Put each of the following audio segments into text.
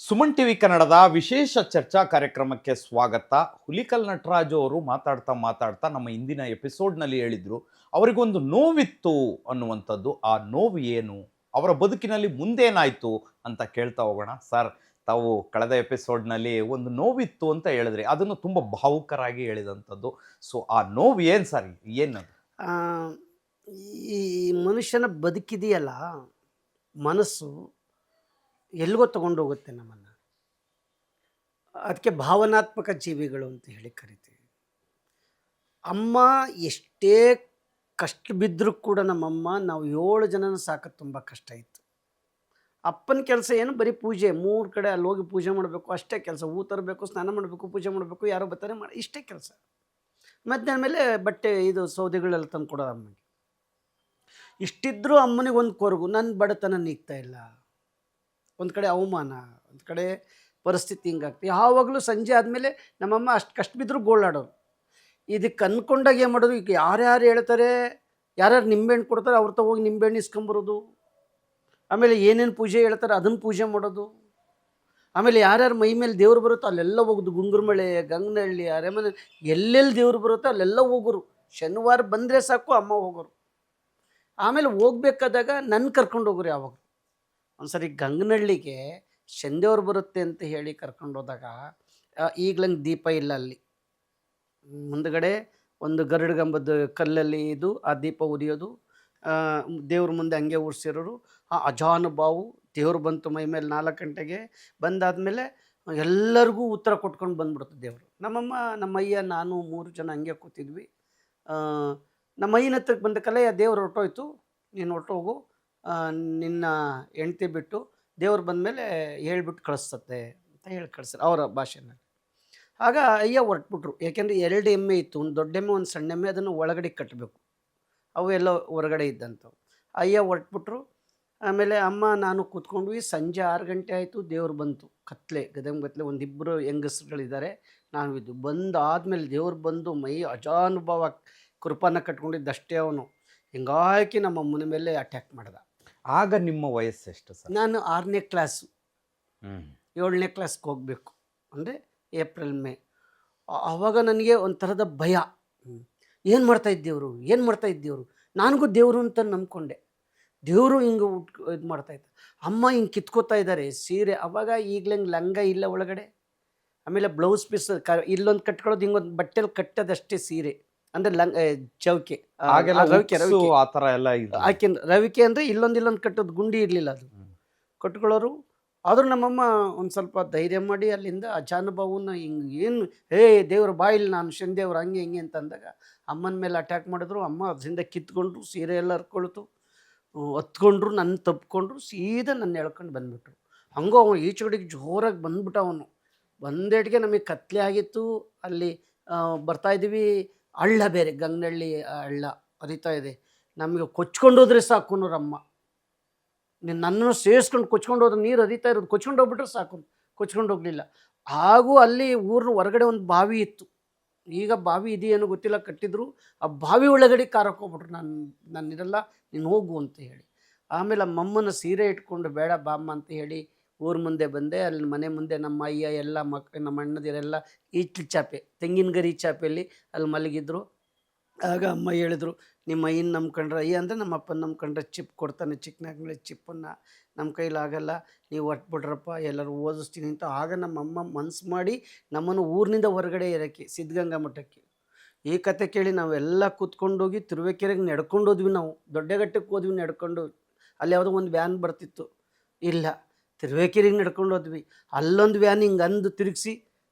Suman TV ಕನ್ನಡದ ವಿಶೇಷ ಚರ್ಚಾ ಕಾರ್ಯಕ್ರಮಕ್ಕೆ ಸ್ವಾಗತ. ಹುಲಿಕಲ್ ನಟರಾಜು ಅವರು ಮಾತಾಡ್ತಾ ನಮ್ಮ ಇಂದಿನ ಎಪಿಸೋಡ್ನಲ್ಲಿ ಹೇಳಿದ್ರು, ಅವರಿಗೊಂದು ನೋವಿತ್ತು ಅನ್ನುವಂಥದ್ದು. ಆ ನೋವು ಏನು, ಅವರ ಬದುಕಿನಲ್ಲಿ ಮುಂದೇನಾಯ್ತು ಅಂತ ಕೇಳ್ತಾ ಹೋಗೋಣ. ಸರ್, ತಾವು ಕಳೆದ ಎಪಿಸೋಡ್ನಲ್ಲಿ ಒಂದು ನೋವಿತ್ತು ಅಂತ ಹೇಳಿದ್ರಿ, ಅದನ್ನು ತುಂಬ ಭಾವುಕರಾಗಿ ಹೇಳಿದಂಥದ್ದು. ಸೊ ಆ ನೋವು ಏನು ಸರ್, ಏನದು? ಆ, ಈ ಮನುಷ್ಯನ ಬದುಕಿದೆಯಲ್ಲ, ಮನಸ್ಸು ಎಲ್ಲಿಗೋ ತಗೊಂಡೋಗುತ್ತೆ ನಮ್ಮನ್ನು. ಅದಕ್ಕೆ ಭಾವನಾತ್ಮಕ ಜೀವಿಗಳು ಅಂತ ಹೇಳಿ ಕರಿತೀವಿ. ಅಮ್ಮ ಎಷ್ಟೇ ಕಷ್ಟ ಬಿದ್ದರೂ ಕೂಡ ನಮ್ಮಮ್ಮ, ನಾವು 7 ಜನನ ಸಾಕೋದು ತುಂಬ ಕಷ್ಟ ಇತ್ತು. ಅಪ್ಪನ ಕೆಲಸ ಏನು, ಬರೀ ಪೂಜೆ, 3 ಕಡೆ ಅಲ್ಲಿ ಹೋಗಿ ಪೂಜೆ ಮಾಡಬೇಕು, ಅಷ್ಟೇ ಕೆಲಸ. ಹೂ ತರಬೇಕು, ಸ್ನಾನ ಮಾಡಬೇಕು, ಪೂಜೆ ಮಾಡಬೇಕು, ಯಾರೋ ಬರ್ತಾರೆ ಮಾಡಿ, ಇಷ್ಟೇ ಕೆಲಸ. ಮಧ್ಯಾಹ್ನ ಮೇಲೆ ಬಟ್ಟೆ ಇದು ಸೌದೆಗಳೆಲ್ಲ ತಂದು ಕೊಡೋದು ಅಮ್ಮಗೆ. ಇಷ್ಟಿದ್ರೂ ಅಮ್ಮನಿಗೆ ಒಂದು ಕೊರಗು, ನನ್ನ ಬಡತನ ನೀಗ್ತಾ ಇಲ್ಲ. ಒಂದು ಕಡೆ ಅವಮಾನ, ಒಂದು ಕಡೆ ಪರಿಸ್ಥಿತಿ ಹಿಂಗಾಗ್ತದೆ. ಯಾವಾಗಲೂ ಸಂಜೆ ಆದಮೇಲೆ ನಮ್ಮಮ್ಮ ಅಷ್ಟು ಕಷ್ಟ ಬಿದ್ದರೂ ಗೋಳಾಡೋರು. ಇದಕ್ಕೆ ಅಂದ್ಕೊಂಡಾಗ ಏನು ಮಾಡೋದು, ಈಗ ಯಾರ್ಯಾರು ಹೇಳ್ತಾರೆ, ಯಾರ್ಯಾರು ನಿಂಬೆಹಣ್ಣು ಕೊಡ್ತಾರೆ ಅವ್ರ ಹೋಗಿ ನಿಂಬೆಹಣ್ಣು ಇಸ್ಕೊಂಬರೋದು. ಆಮೇಲೆ ಏನೇನು ಪೂಜೆ ಹೇಳ್ತಾರೆ ಅದನ್ನು ಪೂಜೆ ಮಾಡೋದು. ಆಮೇಲೆ ಯಾರ್ಯಾರು ಮೈ ಮೇಲೆ ದೇವ್ರು ಬರುತ್ತೋ ಅಲ್ಲೆಲ್ಲ ಹೋಗೋದು. ಗುಂಗುರುಮಳೆ, ಗಂಗನಹಳ್ಳಿ, ಅರೆಮನೆ, ಎಲ್ಲೆಲ್ಲಿ ದೇವ್ರು ಬರುತ್ತೋ ಅಲ್ಲೆಲ್ಲ ಹೋಗೋರು. ಶನಿವಾರ ಬಂದರೆ ಸಾಕು ಅಮ್ಮ ಹೋಗೋರು. ಆಮೇಲೆ ಹೋಗ್ಬೇಕಾದಾಗ ನನ್ನ ಕರ್ಕೊಂಡು ಹೋಗೋರು. ಯಾವಾಗ ಒಂದ್ಸರಿ ಗಂಗನಹಳ್ಳಿಗೆ ಶನಿದೇವ್ರು ಬರುತ್ತೆ ಅಂತ ಹೇಳಿ ಕರ್ಕೊಂಡೋದಾಗ, ಈಗ್ಲಂಗೆ ದೀಪ ಇಲ್ಲ ಅಲ್ಲಿ. ಮುಂದುಗಡೆ ಒಂದು ಗರುಡಗಂಬದ ಕಲ್ಲಲ್ಲಿ ಇದು ಆ ದೀಪ ಉರಿಯೋದು. ದೇವ್ರ ಮುಂದೆ ಹಂಗೆ ಉರ್ಸಿರೋರು. ಆ ಅಜಾನುಭಾವು ದೇವ್ರು ಬಂತು ಮೈ ಮೇಲೆ 4 ಗಂಟೆಗೆ. ಬಂದಾದಮೇಲೆ ಎಲ್ಲರಿಗೂ ಉತ್ತರ ಕೊಟ್ಕೊಂಡು ಬಂದ್ಬಿಡ್ತು ದೇವರು. ನಮ್ಮಮ್ಮ, ನಮ್ಮಯ್ಯ, ನಾನು 3 ಜನ ಹಂಗೆ ಕೂತಿದ್ವಿ. ನಮ್ಮ ಅಯ್ಯನ ಹತ್ರಕ್ಕೆ ಬಂದ ಕಲೆ, ದೇವ್ರು ಹೊರಟೋಯ್ತು, ನೀನು ಹೊರಟೋಗು, ನಿನ್ನ ಹೆಂಡ್ತಿ ಬಿಟ್ಟು ದೇವ್ರು ಬಂದಮೇಲೆ ಹೇಳ್ಬಿಟ್ಟು ಕಳಿಸ್ತತೆ ಅಂತ ಹೇಳಿ ಕಳಿಸ್ತಾರೆ ಅವರ ಭಾಷೆನಲ್ಲಿ. ಆಗ ಅಯ್ಯ ಹೊರಟ್ಬಿಟ್ರು. ಯಾಕೆಂದರೆ 2 ಎಮ್ಮೆ ಇತ್ತು, ಒಂದು ದೊಡ್ಡ ಎಮ್ಮೆ, ಒಂದು ಸಣ್ಣ ಎಮ್ಮೆ. ಅದನ್ನು ಒಳಗಡೆ ಕಟ್ಟಬೇಕು, ಅವು ಎಲ್ಲ ಹೊರಗಡೆ ಇದ್ದಂಥವು. ಅಯ್ಯ ಹೊರಟ್ಬಿಟ್ರು. ಆಮೇಲೆ ಅಮ್ಮ ನಾನು ಕೂತ್ಕೊಂಡ್ವಿ. ಸಂಜೆ 6 ಗಂಟೆ ಆಯಿತು, ದೇವ್ರು ಬಂತು. ಕತ್ಲೆ, ಗದಂಗತ್ಲೆ, ಒಂದಿಬ್ಬರು ಹೆಂಗಸ್ರುಗಳಿದ್ದಾರೆ, ನಾವು ಇದು ಬಂದಾದ್ಮೇಲೆ ದೇವ್ರು ಬಂದು ಮೈ ಅಜಾನುಭವ ಕೃಪಾನ ಕಟ್ಕೊಂಡಿದ್ದಷ್ಟೇ. ಅವನು ಹಿಂಗಾಕಿ ನಮ್ಮ ಅಮ್ಮನ ಮೇಲೆ ಅಟ್ಯಾಕ್ ಮಾಡ್ದ. ಆಗ ನಿಮ್ಮ ವಯಸ್ಸೆಷ್ಟು ಸರ್? ನಾನು 6ನೇ ಕ್ಲಾಸು, 7ನೇ ಕ್ಲಾಸ್ಗೆ ಹೋಗಬೇಕು, ಅಂದರೆ ಏಪ್ರಿಲ್ ಮೇ. ಆವಾಗ ನನಗೆ ಒಂಥರದ ಭಯ. ಏನು ಮಾಡ್ತಾಯಿದ್ದೇವರು, ಏನು ಮಾಡ್ತಾಯಿದ್ದೇವರು, ನನಗೂ ದೇವರು ಅಂತ ನಂಬ್ಕೊಂಡೆ. ದೇವರು ಹಿಂಗೆ ಇದು ಮಾಡ್ತಾಯಿದ್ದ. ಅಮ್ಮ ಹಿಂಗೆ ಕಿತ್ಕೋತಾ ಇದ್ದಾರೆ ಸೀರೆ. ಆವಾಗ ಈಗಲಂಗೆ ಲಂಗ ಇಲ್ಲ ಒಳಗಡೆ. ಆಮೇಲೆ ಬ್ಲೌಸ್ ಪೀಸ್ ಇಲ್ಲೊಂದು ಕಟ್ಕೊಳ್ಳೋದು, ಹಿಂಗೊಂದು ಬಟ್ಟೆಲಿ ಕಟ್ಟೋದಷ್ಟೇ ಸೀರೆ, ಅಂದರೆ ಚೌಕೆ, ಆಕೆ ರವಿಕೆ ಅಂದರೆ ಇಲ್ಲೊಂದು ಕಟ್ಟೋದು, ಗುಂಡಿ ಇರಲಿಲ್ಲ, ಅದು ಕಟ್ಕೊಳ್ಳೋರು. ಆದರೂ ನಮ್ಮಮ್ಮ ಒಂದು ಸ್ವಲ್ಪ ಧೈರ್ಯ ಮಾಡಿ ಅಲ್ಲಿಂದ ಅಜಾನುಭಾವನ ಹಿಂಗೆ ಏನು, ದೇವ್ರ ಬಾಯಿಲ್ ನಾನು ಶನಿದೇವ್ರು ಹಂಗೆ ಹಿಂಗೆ ಅಂತ ಅಂದಾಗ ಅಮ್ಮನ ಮೇಲೆ ಅಟ್ಯಾಕ್ ಮಾಡಿದ್ರು. ಅಮ್ಮ ಅದರಿಂದ ಕಿತ್ಕೊಂಡ್ರು, ಸೀರೆ ಎಲ್ಲ ಹರ್ಕೊಳ್ತು, ಹತ್ಕೊಂಡ್ರು, ನನ್ನ ತಪ್ಪಿಕೊಂಡ್ರು, ಸೀದಾ ನನ್ನ ಎಳ್ಕೊಂಡು ಬಂದುಬಿಟ್ರು. ಹಂಗೋ ಅವನು ಈಚೆಗಡೆಗೆ ಜೋರಾಗಿ ಬಂದ್ಬಿಟ್ಟ. ಅವನು ಬಂದೇಟಿಗೆ ನಮಗೆ ಕತ್ಲೆ ಆಗಿತ್ತು. ಅಲ್ಲಿ ಬರ್ತಾಯಿದ್ದೀವಿ, ಹಳ್ಳ ಬೇರೆ, ಗಂಗನಹಳ್ಳಿ ಹಳ್ಳ ಹರಿತಾ ಇದೆ. ನಮಗೆ ಕೊಚ್ಕೊಂಡೋದ್ರೆ ಸಾಕು ನಮ್ಮಮ್ಮ, ನನ್ನನ್ನು ಸೇರಿಸ್ಕೊಂಡು ಕೊಚ್ಕೊಂಡು ಹೋದ್ರೆ, ನೀರು ಹರಿತಾ ಇರೋದು, ಕೊಚ್ಕೊಂಡು ಹೋಗ್ಬಿಟ್ರೆ ಸಾಕು. ಕೊಚ್ಕೊಂಡು ಹೋಗಲಿಲ್ಲ. ಹಾಗೂ ಅಲ್ಲಿ ಊರಿನ ಹೊರಗಡೆ ಒಂದು ಬಾವಿ ಇತ್ತು. ಈಗ ಬಾವಿ ಇದೆಯೇನೋ ಗೊತ್ತಿಲ್ಲ, ಕಟ್ಟಿದ್ರು. ಆ ಬಾವಿ ಒಳಗಡೆ ಕಾರಕ್ಕೋಗ್ಬಿಟ್ರು. ನಾನಿರಲ್ಲ, ನೀನು ಹೋಗು ಅಂತ ಹೇಳಿ. ಆಮೇಲೆ ನಮ್ಮಮ್ಮನ ಸೀರೆ ಇಟ್ಕೊಂಡು ಬೇಡ ಬಾಮ್ಮ ಅಂತ ಹೇಳಿ ಊರ ಮುಂದೆ ಬಂದೆ. ಅಲ್ಲಿ ಮನೆ ಮುಂದೆ ನಮ್ಮ ಅಯ್ಯ ಎಲ್ಲ ನಮ್ಮ ಅಣ್ಣದಿರೆಲ್ಲ ಈಚಲು ಚಾಪೆ, ತೆಂಗಿನ ಗರಿ ಚಾಪೆಯಲ್ಲಿ ಅಲ್ಲಿ ಮಲಗಿದ್ರು. ಆಗ ಅಮ್ಮ ಹೇಳಿದ್ರು, ನಿಮ್ಮ ಅಯ್ಯನ ನಂಬ್ಕೊಂಡ್ರೆ, ಅಯ್ಯ ಅಂದರೆ ನಮ್ಮ ಅಪ್ಪನ ನಂಬ್ಕೊಂಡ್ರೆ ಚಿಪ್ ಕೊಡ್ತಾನೆ, ಚಿಕ್ಕನಾಗಲೇ ಚಿಪ್ಪನ್ನು, ನಮ್ಮ ಕೈಲಾಗಲ್ಲ, ನೀವು ಹೊಟ್ಬಿಡ್ರಪ್ಪ, ಎಲ್ಲರೂ ಓದಿಸ್ತೀನಿ ಅಂತ. ಆಗ ನಮ್ಮಮ್ಮ ಮನ್ಸು ಮಾಡಿ ನಮ್ಮನ್ನು ಊರಿನಿಂದ ಹೊರಗಡೆ ಇರೋಕ್ಕೆ, ಸಿದ್ಧಗಂಗಾ ಮಠಕ್ಕೆ. ಈ ಕತೆ ಕೇಳಿ ನಾವೆಲ್ಲ ಕೂತ್ಕೊಂಡೋಗಿ ತುರುವೇಕೆರೆಗೆ ನಡ್ಕೊಂಡೋದ್ವಿ. ನಾವು ದೊಡ್ಡಗಟ್ಟಕ್ಕೆ ಹೋದ್ವಿ ನಡ್ಕೊಂಡು. ಅಲ್ಲಿ ಯಾವುದೋ ಒಂದು ವ್ಯಾನ್ ಬರ್ತಿತ್ತು, ಇಲ್ಲ, ತುರುವೇಕೆರೆಗೆ ನಡ್ಕೊಂಡು ಹೋದ್ವಿ. ಅಲ್ಲೊಂದು ವ್ಯಾನ್ ಹಿಂಗೆ ಅಂದು ತಿರುಗಿಸಿ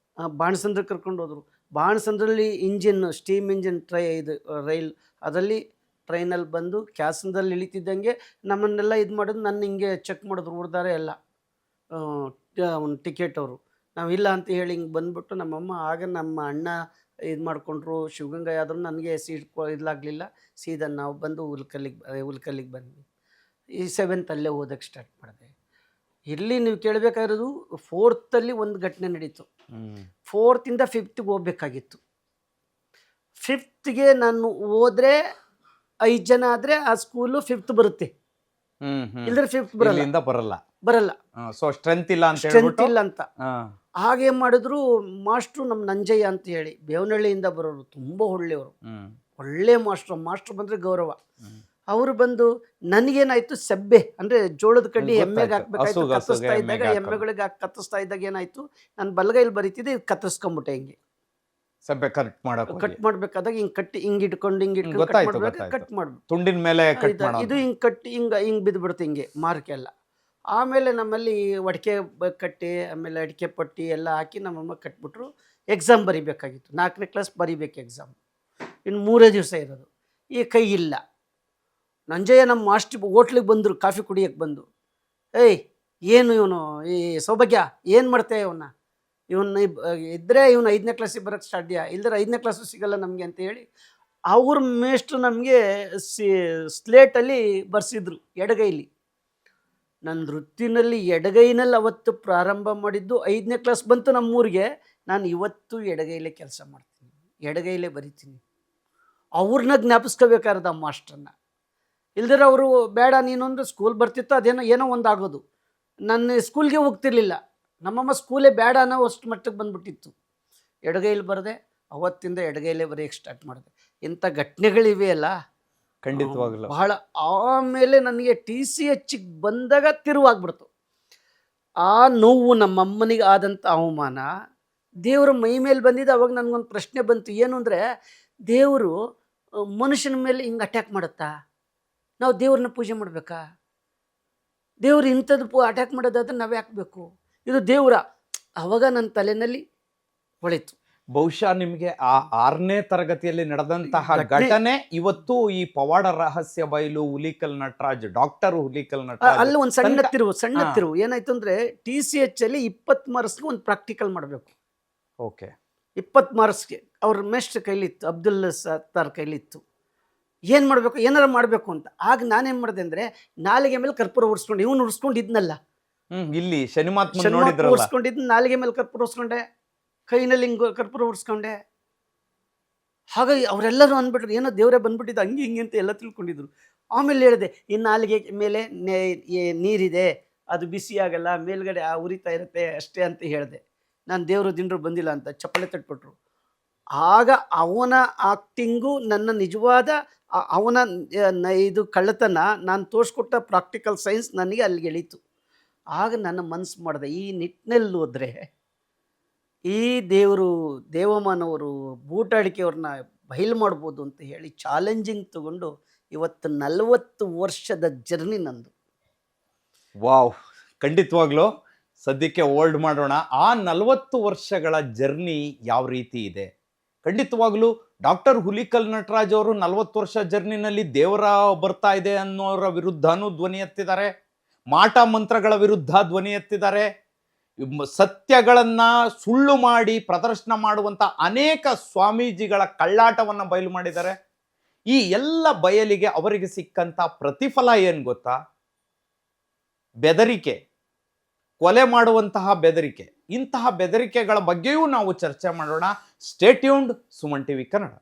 ಬಾಣಸಂದ್ರಕ್ಕೆ ಕರ್ಕೊಂಡು ಹೋದ್ರು. ಬಾಣಸಂದ್ರಲ್ಲಿ ಇಂಜಿನ್, ಸ್ಟೀಮ್ ಇಂಜಿನ್ ಇದು ರೈಲ್, ಅದರಲ್ಲಿ ಟ್ರೈನಲ್ಲಿ ಬಂದು ಕ್ಯಾಸನದಲ್ಲಿ ಇಳಿತಿದ್ದಂಗೆ ನಮ್ಮನ್ನೆಲ್ಲ ಇದು ಮಾಡೋದು. ನನ್ನ ಹಿಂಗೆ ಚೆಕ್ ಮಾಡಿದ್ರು, ಉಡ್ದಾರೆ ಎಲ್ಲ ಟಿಕೆಟ್ ಅವರು. ನಾವಿಲ್ಲ ಅಂತ ಹೇಳಿ ಹಿಂಗೆ ಬಂದುಬಿಟ್ಟು ನಮ್ಮಮ್ಮ. ಆಗ ನಮ್ಮ ಅಣ್ಣ ಇದು ಮಾಡಿಕೊಂಡ್ರು, ಶಿವಗಂಗಾ ಆದರೂ ನನಗೆ ಸೀಟ್ ಇದಾಗಲಿಲ್ಲ. ಸೀದಾ ನಾವು ಬಂದು ಉಲ್ಕಲ್ಲಿಗೆ ಬಂದ್ವಿ. ಈ 7th ಅಲ್ಲೇ ಓದೋಕ್ಕೆ ಸ್ಟಾರ್ಟ್ ಮಾಡಿದೆ. ಇಲ್ಲಿ ನೀವು ಕೇಳಬೇಕಾಗಿರೋದು, 4th ಒಂದು ಘಟನೆ ನಡೀತು. 4th ಇಂದ 5th ಹೋಗ್ಬೇಕಾಗಿತ್ತು. 5th ನಾನು ಹೋದರೆ 5 ಜನ ಆದರೆ ಆ ಸ್ಕೂಲು 5th ಬರುತ್ತೆ. ಇಲ್ಲದ್ರೆ 5th ಬರಲ್ಲ. ಸೊ ಸ್ಟ್ರೆಂತ್ ಇಲ್ಲ ಅಂತ ಸ್ಟ್ರೆಂತ್ ಹೇಳ್ಬಿಟ್ಟು ಇಲ್ಲ ಅಂತ. ಹಾ. ಹಾಗೇನು ಮಾಡಿದ್ರು ಮಾಸ್ಟ್ರು ನಮ್ಮ ನಂಜಯ್ಯ ಅಂತ ಹೇಳಿ ಬೇವನಹಳ್ಳಿಯಿಂದ ಬರೋರು, ತುಂಬ ಒಳ್ಳೆಯವರು, ಹ್ಮ್. ಒಳ್ಳೆ ಮಾಸ್ಟ್ರು ಬಂದರೆ ಗೌರವ. ಹ್ಮ್. ಅವರು ಬಂದು ನನಗೇನಾಯ್ತು, ಸೆಬ್ಬೆ ಅಂದರೆ ಜೋಳದ ಕಡ್ಡಿ ಗೊತ್ತಾಯ್ತು. ಎಮ್ಮೆಗೆ ಹಾಕ್ಬೇಕಾಯ್ತು, ಹಸುಗೆ ಕತ್ತಿಸ್ತಾ ಇದ್ದಾಗ ಎಮ್ಮೆಗೆ ಹಾಕೋದು. ಎಮ್ಮೆಗಳಿಗೆ ಕತ್ತಿಸ್ತಾ ಇದ್ದಾಗ ಏನಾಯ್ತು, ನಾನು ಬಲಗೈಲಿ ಬರೀತಿದ್ದೆ, ಇದು ಕತ್ತಿಸ್ಕೊಂಬಿಟ್ಟೆ. ಹಿಂಗೆ ಸಬ್ಬೆ ಕಟ್ ಮಾಡಕ್ ಕಟ್ ಮಾಡ್ಬೇಕಾದಾಗ ಹಿಂಗೆ ಕಟ್ಟಿ ಹಿಂಗೆ ಇಟ್ಕೊಂಡು ಕಟ್ ಗೊತ್ತಾಯ್ತು, ಮಾಡ್ಬೇಕು, ಗೊತ್ತಾಯ್ತು. ಕಟ್ ಮಾಡ್ಬಿಟ್ಟು ತುಂಡಿನ ಮೇಲೆ ಕಟ್ ಇದು ಮಾಡೋದು. ಹಿಂಗೆ ಕಟ್ಟಿ ಹಿಂಗೆ ಬಿದ್ದುಬಿಡುತ್ತೆ ಹಿಂಗೆ ಮಾರ್ಕೆಲ್ಲ. ಆಮೇಲೆ ನಮ್ಮಲ್ಲಿ ಒಡಕೆ ಕಟ್ಟಿ ಆಮೇಲೆ ಅಡಿಕೆ ಪಟ್ಟಿ ಎಲ್ಲ ಹಾಕಿ ನಮ್ಮಮ್ಮ ಕಟ್ಬಿಟ್ರು. ಎಕ್ಸಾಮ್ ಬರಿಬೇಕಾಗಿತ್ತು, 4ನೇ ಕ್ಲಾಸ್ ಬರಿಬೇಕು ಎಕ್ಸಾಮ್. ಇನ್ನು 3 ದಿವಸ ಇರೋದು. ಈ ಕೈ ಇಲ್ಲ. ನಂಜಯ್ಯ ನಮ್ಮ ಮಾಸ್ಟ್ರು ಹೋಟ್ಲಿಗೆ ಬಂದರು, ಕಾಫಿ ಕುಡಿಯೋಕ್ಕೆ ಬಂದು, ಏಯ್ ಏನು ಇವನು ಈ ಸೌಭಾಗ್ಯ ಏನು ಮಾಡ್ತೆ ಇವನ್ನ ಇದ್ದರೆ ಇವನು 5ನೇ ಕ್ಲಾಸಿಗೆ ಬರೋಕ್ಕೆ ಸಾಧ್ಯ, ಇಲ್ದರೆ 5ನೇ ಕ್ಲಾಸು ಸಿಗಲ್ಲ ನಮಗೆ ಅಂತ ಹೇಳಿ ಅವ್ರ ಮೇಷ್ಟ್ರು ನಮಗೆ ಸ್ಲೇಟಲ್ಲಿ ಬರ್ಸಿದ್ರು ಎಡಗೈಲಿ. ನನ್ನ ವೃತ್ತಿನಲ್ಲಿ ಎಡಗೈನಲ್ಲಿ ಅವತ್ತು ಪ್ರಾರಂಭ ಮಾಡಿದ್ದು. 5ನೇ ಕ್ಲಾಸ್ ಬಂತು ನಮ್ಮೂರಿಗೆ, ನಾನು ಇವತ್ತು ಎಡಗೈಲೇ ಕೆಲಸ ಮಾಡ್ತೀನಿ, ಎಡಗೈಲೇ ಬರಿತೀನಿ. ಅವ್ರನ್ನ ಜ್ಞಾಪಿಸ್ಕೋಬೇಕಾರದ ಆ ಮಾಸ್ಟ್ರನ್ನ. ಇಲ್ದಿರ ಅವರು ಬೇಡ ನೀನು ಅಂದರೆ ಸ್ಕೂಲ್ ಬರ್ತಿತ್ತು, ಏನೋ ಒಂದು ಆಗೋದು. ನನ್ನ ಸ್ಕೂಲ್ಗೆ ಹೋಗ್ತಿರ್ಲಿಲ್ಲ, ನಮ್ಮಮ್ಮ ಸ್ಕೂಲೇ ಬೇಡ ಅನ್ನೋ ಅಷ್ಟು ಮಟ್ಟಕ್ಕೆ ಬಂದ್ಬಿಟ್ಟಿತ್ತು. ಎಡಗೈಲಿ ಬರದೆ ಅವತ್ತಿಂದ ಎಡಗೈಲೇ ಬರೆಯೋಕ್ಕೆ ಸ್ಟಾರ್ಟ್ ಮಾಡಿದೆ. ಇಂಥ ಘಟನೆಗಳಿವೆ ಅಲ್ಲ, ಖಂಡಿತವಾಗ್ಲು. ಬಹಳ. ಆಮೇಲೆ ನನಗೆ TCH ಬಂದಾಗ ತಿರುವಾಗ್ಬಿಡ್ತು. ಆ ನೋವು, ನಮ್ಮಮ್ಮನಿಗೆ ಆದಂಥ ಅವಮಾನ ದೇವರ ಮೈ ಮೇಲೆ ಬಂದಿದ್ದು. ಅವಾಗ ನನಗೊಂದು ಪ್ರಶ್ನೆ ಬಂತು, ಏನು ಅಂದರೆ ದೇವರು ಮನುಷ್ಯನ ಮೇಲೆ ಹಿಂಗೆ ಅಟ್ಯಾಕ್ ಮಾಡುತ್ತಾ, ನಾವು ದೇವ್ರನ್ನ ಪೂಜೆ ಮಾಡಬೇಕಾ? ದೇವ್ರು ಇಂಥದ್ದು ಅಟ್ಯಾಕ್ ಮಾಡೋದಾದ್ರೆ ನಾವು ಯಾಕೆ ಬೇಕು, ಇದು ದೇವ್ರ? ಅವಾಗ ನನ್ನ ತಲೆಯಲ್ಲಿ ಹೊಳಿತು. ಬಹುಶಃ ನಿಮ್ಗೆ ಆ 6ನೇ ತರಗತಿಯಲ್ಲಿ ನಡೆದಂತಹ ಘಟನೆ ಇವತ್ತು ಈ ಪವಾಡ ರಹಸ್ಯ ಬಯಲು ಹುಲಿಕಲ್ ನಟರಾಜ್, ಡಾಕ್ಟರ್ ಹುಲಿಕಲ್ ನಟರಾಜ್ ಅಲ್ಲಿ ಒಂದು ಸಣ್ಣ ತಿರುವು ಏನಾಯ್ತು ಅಂದರೆ, TCH ಅಲ್ಲಿ 20 ಮಾರ್ಕ್ಸ್ಗೆ ಒಂದು ಪ್ರಾಕ್ಟಿಕಲ್ ಮಾಡಬೇಕು. ಓಕೆ. 20 ಮಾರ್ಕ್ಸ್ಗೆ ಅವ್ರ ಮೇಷ್ಟ್ರ ಕೈಲಿತ್ತು, ಅಬ್ದುಲ್ ಸತ್ತಾರ್ ಕೈಲಿತ್ತು. ಏನು ಮಾಡಬೇಕು, ಏನಾರು ಮಾಡಬೇಕು ಅಂತ. ಆಗ ನಾನೇನು ಮಾಡಿದೆ ಅಂದರೆ, ನಾಲಿಗೆ ಮೇಲೆ ಕರ್ಪೂರ ಉರ್ಸ್ಕೊಂಡು, ಇವನು ಉರ್ಸ್ಕೊಂಡಿದ್ನಲ್ಲ, ಇಲ್ಲಿ ಶನಿಮಾತ್ಮ ನೋಡಿದ್ರಲ್ಲ, ಉರ್ಸ್ಕೊಂಡಿದ್ದು, ನಾಲಿಗೆ ಮೇಲೆ ಕರ್ಪೂರ ಉರ್ಸ್ಕೊಂಡೆ, ಕೈನಲ್ಲಿ ಹಿಂಗೆ ಕರ್ಪೂರ ಉರ್ಸ್ಕೊಂಡೆ. ಹಾಗಾಗಿ ಅವರೆಲ್ಲರೂ ಅಂದ್ಬಿಟ್ರು, ಏನೋ ದೇವರೇ ಬಂದ್ಬಿಟ್ಟಿದ್ದು ಹಂಗೆ ಹಿಂಗೆ ಅಂತ ಎಲ್ಲ ತಿಳ್ಕೊಂಡಿದ್ರು. ಆಮೇಲೆ ಹೇಳಿದೆ, ಈ ನಾಲಿಗೆ ಮೇಲೆ ನೀರಿದೆ, ಅದು ಬಿಸಿ ಆಗಲ್ಲ, ಮೇಲ್ಗಡೆ ಉರಿತಾ ಇರುತ್ತೆ ಅಷ್ಟೇ ಅಂತ ಹೇಳಿದೆ. ನಾನು ದೇವರು ದಿನರು ಬಂದಿಲ್ಲ ಅಂತ ಚಪ್ಪಳೆ ತಟ್ಬಿಟ್ರು. ಆಗ ಅವನ ಆಕ್ಟಿಂಗು, ನನ್ನ ನಿಜವಾದ ಅವನ ಇದು ಕಳ್ಳತನ, ನಾನು ತೋರಿಸ್ಕೊಟ್ಟ ಪ್ರಾಕ್ಟಿಕಲ್ ಸೈನ್ಸ್ ನನಗೆ ಅಲ್ಲಿಗೆ ಎಳೀತು. ಆಗ ನನ್ನ ಮನಸ್ಸು ಮಾಡಿದೆ, ಈ ನಿಟ್ಟಿನಲ್ಲಿ ಹೋದರೆ ಈ ದೇವಮಾನವರು ಬೂಟಾಡಿಕೆಯವ್ರನ್ನ ಬಯಲು ಮಾಡ್ಬೋದು ಅಂತ ಹೇಳಿ ಚಾಲೆಂಜಿಂಗ್ ತಗೊಂಡು ಇವತ್ತು 40 ವರ್ಷದ ಜರ್ನಿ ನಂದು. ವಾವ್, ಖಂಡಿತವಾಗ್ಲು ಸದ್ಯಕ್ಕೆ ಹೋಲ್ಡ್ ಮಾಡೋಣ. ಆ 40 ವರ್ಷಗಳ ಜರ್ನಿ ಯಾವ ರೀತಿ ಇದೆ? ಖಂಡಿತವಾಗ್ಲೂ ಡಾಕ್ಟರ್ ಹುಲಿಕಲ್ ನಟರಾಜ್ ಅವರು 40 ವರ್ಷ ಜರ್ನಿನಲ್ಲಿ ದೇವರ ಬರ್ತಾ ಇದೆ ಅನ್ನೋರ ವಿರುದ್ಧನೂ ಧ್ವನಿ ಎತ್ತಿದ್ದಾರೆ, ಮಾಟ ಮಂತ್ರಗಳ ವಿರುದ್ಧ ಧ್ವನಿ ಎತ್ತಿದ್ದಾರೆ, ಸತ್ಯಗಳನ್ನ ಸುಳ್ಳು ಮಾಡಿ ಪ್ರದರ್ಶನ ಮಾಡುವಂತ ಅನೇಕ ಸ್ವಾಮೀಜಿಗಳ ಕಳ್ಳಾಟವನ್ನ ಬಯಲು ಮಾಡಿದ್ದಾರೆ. ಈ ಎಲ್ಲ ಬಯಲಿಗೆ ಅವರಿಗೆ ಸಿಕ್ಕಂತ ಪ್ರತಿಫಲ ಏನ್ ಗೊತ್ತಾ? ಬೆದರಿಕೆ, ಕೊಲೆ ಮಾಡುವಂತಹ ಬೆದರಿಕೆ. ಇಂತಹ ಬೆದರಿಕೆಗಳ ಬಗ್ಗೆಯೂ ನಾವು ಚರ್ಚೆ ಮಾಡೋಣ. Stay tuned, Suman TV Kannada.